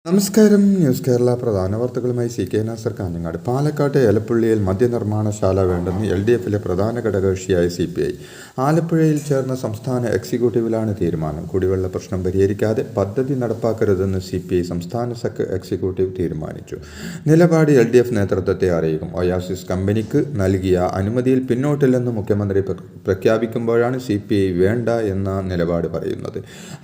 നമസ്കാരം. ന്യൂസ് കേരള പ്രധാന വാർത്തകളുമായി CK നാസർ കാഞ്ഞങ്ങാട്. പാലക്കാട്ടെ എലപ്പുള്ളിയിൽ മദ്യനിർമ്മാണശാല വേണ്ടെന്ന് LDFിലെ പ്രധാന ഘടകകക്ഷിയായ CPI. ആലപ്പുഴയിൽ ചേർന്ന സംസ്ഥാന എക്സിക്യൂട്ടീവിലാണ് തീരുമാനം. കുടിവെള്ള പ്രശ്നം പരിഹരിക്കാതെ പദ്ധതി നടപ്പാക്കരുതെന്ന് CPI സംസ്ഥാന എക്സിക്യൂട്ടീവ് തീരുമാനിച്ചു. നിലപാട് LDF നേതൃത്വത്തെ അറിയിക്കും. ഒയാസിസ് കമ്പനിക്ക് നൽകിയ അനുമതിയിൽ പിന്നോട്ടില്ലെന്ന് മുഖ്യമന്ത്രി പ്രഖ്യാപിക്കുമ്പോഴാണ് CPI വേണ്ട എന്ന നിലപാട് പറയുന്നത്.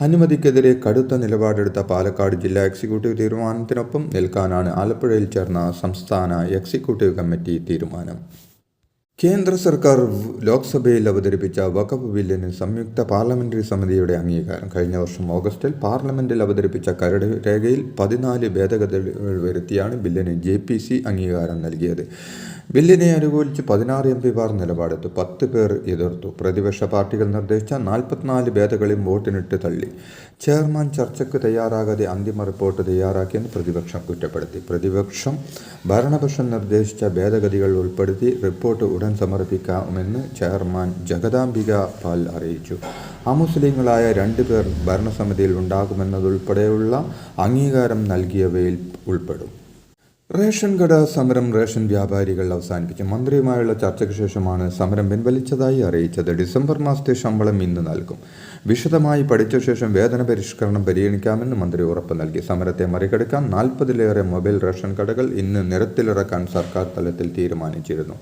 അനുമതിക്കെതിരെ കടുത്ത നിലപാടെടുത്ത പാലക്കാട് ജില്ലാ എക്സിക്യൂട്ടീവ് തീരുമാനത്തിനൊപ്പം നിൽക്കാനാണ് ആലപ്പുഴയിൽ ചേർന്ന സംസ്ഥാന എക്സിക്യൂട്ടീവ് കമ്മിറ്റി തീരുമാനം. കേന്ദ്ര സർക്കാർ ലോക്സഭയിൽ അവതരിപ്പിച്ച വഖഫ് ബില്ലിന് സംയുക്ത പാർലമെന്ററി സമിതിയുടെ അംഗീകാരം. കഴിഞ്ഞ വർഷം ഓഗസ്റ്റിൽ പാർലമെന്റിൽ അവതരിപ്പിച്ച കരട് രേഖയിൽ 14 ഭേദഗതികൾ വരുത്തിയാണ് ബില്ലിന് JPC അംഗീകാരം നൽകിയത്. ബില്ലിനെ അനുകൂലിച്ച് 16 MPമാർ നിലപാടെടുത്തു. 10 പേർ എതിർത്തു. പ്രതിപക്ഷ പാർട്ടികൾ നിർദ്ദേശിച്ച 44 ഭേദഗതികളും വോട്ടിനിട്ട് തള്ളി. ചെയർമാൻ ചർച്ചയ്ക്ക് തയ്യാറാകാതെ അന്തിമ റിപ്പോർട്ട് തയ്യാറാക്കിയെന്ന് പ്രതിപക്ഷം കുറ്റപ്പെടുത്തി. ഭരണപക്ഷം നിർദ്ദേശിച്ച ഭേദഗതികൾ ഉൾപ്പെടുത്തി റിപ്പോർട്ട് ഉടൻ സമർപ്പിക്കാമെന്ന് ചെയർമാൻ ജഗദാംബിക പാൽ അറിയിച്ചു. അമുസ്ലിങ്ങളായ 2 പേർ ഭരണസമിതിയിൽ ഉണ്ടാകുമെന്നതുൾപ്പെടെയുള്ള അംഗീകാരം നൽകിയവയിൽ ഉൾപ്പെടും. റേഷൻ കട സമരം റേഷൻ വ്യാപാരികൾ അവസാനിപ്പിച്ചു. മന്ത്രിയുമായുള്ള ചർച്ചയ്ക്ക് ശേഷമാണ് സമരം പിൻവലിച്ചതായി അറിയിച്ചത്. ഡിസംബർ മാസത്തെ ശമ്പളം ഇന്ന് നൽകും. വിശദമായി പഠിച്ച ശേഷം വേതന പരിഷ്കരണം പരിഗണിക്കാമെന്ന് മന്ത്രി ഉറപ്പ് നൽകി. സമരത്തെ മറികടക്കാൻ 40ലേറെ മൊബൈൽ റേഷൻ കടകൾ ഇന്ന് നിരത്തിലിറക്കാൻ സർക്കാർ തലത്തിൽ തീരുമാനിച്ചിരുന്നു.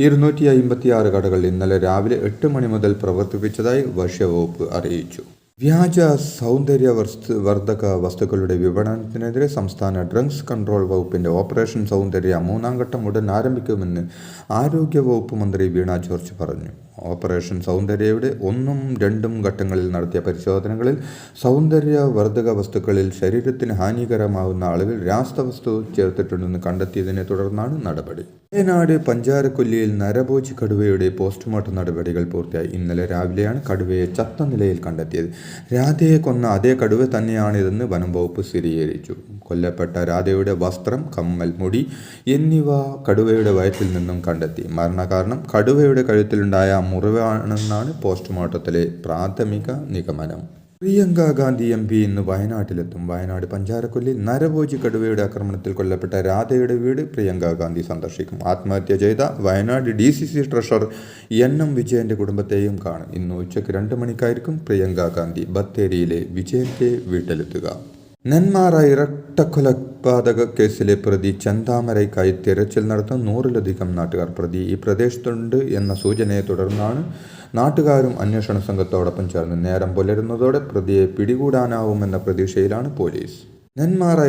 256 കടകൾ ഇന്നലെ രാവിലെ 8 മണി മുതൽ പ്രവർത്തിപ്പിച്ചതായി ഭക്ഷ്യവകുപ്പ് അറിയിച്ചു. വ്യാജ സൗന്ദര്യവർദ്ധക വസ്തുക്കളുടെ വിപണനത്തിനെതിരെ സംസ്ഥാന ഡ്രഗ്സ് കൺട്രോൾ വകുപ്പിന്റെ ഓപ്പറേഷൻ സൗന്ദര്യ 3ാം ഘട്ടം ഉടൻ ആരംഭിക്കുമെന്ന് ആരോഗ്യവകുപ്പ് മന്ത്രി വീണ ജോർജ് പറഞ്ഞു. ഓപ്പറേഷൻ സൗന്ദര്യയുടെ 1ഉം 2ഉം ഘട്ടങ്ങളിൽ നടത്തിയ പരിശോധനകളിൽ സൗന്ദര്യവർദ്ധക വസ്തുക്കളിൽ ശരീരത്തിന് ഹാനികരമാവുന്ന അളവിൽ രാസവസ്തു ചേർത്തിട്ടുണ്ടെന്ന് കണ്ടെത്തിയതിനെ തുടർന്നാണ് നടപടി. വയനാട് പഞ്ചാരക്കൊല്ലിയിൽ നരഭോജി കടുവയുടെ പോസ്റ്റ്മോർട്ടം നടപടികൾ പൂർത്തിയായി. ഇന്നലെ രാവിലെയാണ് കടുവയെ ചത്ത നിലയിൽ കണ്ടെത്തിയത്. രാധയെ കൊന്ന അതേ കടുവ തന്നെയാണിതെന്ന് വനം വകുപ്പ് സ്ഥിരീകരിച്ചു. കൊല്ലപ്പെട്ട രാധയുടെ വസ്ത്രം, കമ്മൽ, മുടി എന്നിവ കടുവയുടെ വയറ്റിൽ നിന്നും കണ്ടെത്തി. മരണകാരണം കടുവയുടെ കഴുത്തിലുണ്ടായ മുറിവാണെന്നാണ് പോസ്റ്റ്മോർട്ടത്തിലെ പ്രാഥമിക നിഗമനം. പ്രിയങ്ക ഗാന്ധി MP ഇന്ന് വയനാട്ടിലെത്തും. വയനാട് പഞ്ചാരക്കൊല്ലിൽ നരഭോജി കടുവയുടെ ആക്രമണത്തിൽ കൊല്ലപ്പെട്ട രാധയുടെ വീട് പ്രിയങ്ക ഗാന്ധി സന്ദർശിക്കും. ആത്മഹത്യ ചെയ്ത വയനാട് DCC ട്രഷറർ NM വിജയന്റെ കുടുംബത്തെയും കാണും. ഇന്ന് ഉച്ചയ്ക്ക് 2 മണിക്കായിരിക്കും പ്രിയങ്ക ഗാന്ധി ബത്തേരിയിലെ വിജയന്റെ വീട്ടിലെത്തുക. നെന്മാറ ഇരട്ടക്കൊലപാതക കേസിലെ പ്രതി ചെന്താമരയ്ക്കായി തിരച്ചിൽ നടത്തുന്ന 100-ലധികം നാട്ടുകാർ. പ്രതി ഈ പ്രദേശത്തുണ്ട് എന്ന സൂചനയെ തുടർന്നാണ് നാട്ടുകാരും അന്വേഷണ സംഘത്തോടൊപ്പം ചേർന്ന് നേരം പുലരുന്നതോടെ പ്രതിയെ പിടികൂടാനാവുമെന്ന പ്രതീക്ഷയിലാണ് പോലീസ്. നെന്മാറ